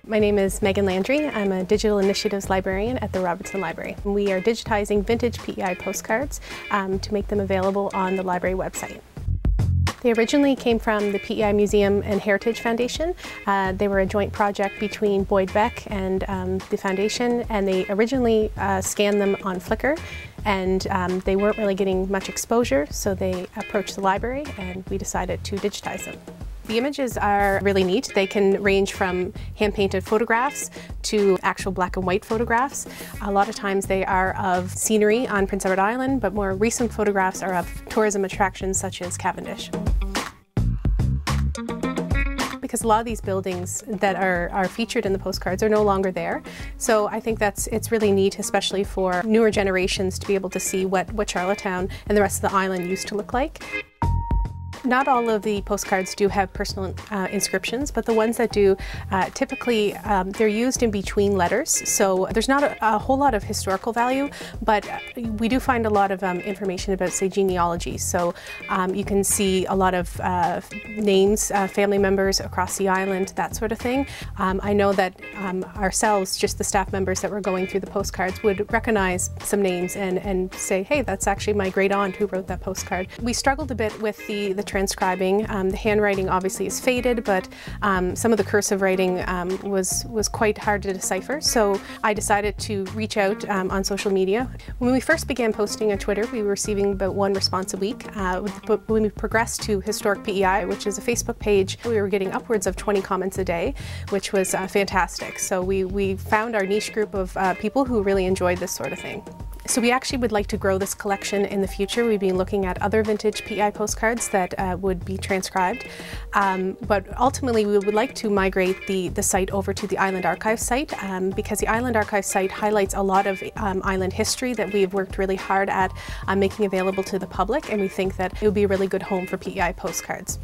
My name is Megan Landry. I'm a Digital Initiatives Librarian at the Robertson Library. We are digitizing vintage PEI postcards to make them available on the library website. They originally came from the PEI Museum and Heritage Foundation. They were a joint project between Boyd Beck and the foundation, and they originally scanned them on Flickr, and they weren't really getting much exposure, so they approached the library and we decided to digitize them. The images are really neat. They can range from hand-painted photographs to actual black and white photographs. A lot of times they are of scenery on Prince Edward Island, but more recent photographs are of tourism attractions such as Cavendish. Because a lot of these buildings that are featured in the postcards are no longer there. So I think it's really neat, especially for newer generations, to be able to see what Charlottetown and the rest of the island used to look like. Not all of the postcards do have personal inscriptions, but the ones that do, typically they're used in between letters. So there's not a whole lot of historical value, but we do find a lot of information about, say, genealogy. So you can see a lot of names, family members across the island, that sort of thing. I know that ourselves, just the staff members that were going through the postcards, would recognize some names and say, hey, that's actually my great aunt who wrote that postcard. We struggled a bit with the transcribing. The handwriting obviously is faded, but some of the cursive writing was quite hard to decipher, so I decided to reach out on social media. When we first began posting on Twitter, we were receiving about one response a week, but when we progressed to Historic PEI, which is a Facebook page, we were getting upwards of 20 comments a day, which was fantastic. So we found our niche group of people who really enjoyed this sort of thing. So we actually would like to grow this collection in the future. We've been looking at other vintage PEI postcards that would be transcribed. But ultimately we would like to migrate the site over to the Island Archive site because the Island Archive site highlights a lot of island history that we've worked really hard at making available to the public, and we think that it would be a really good home for PEI postcards.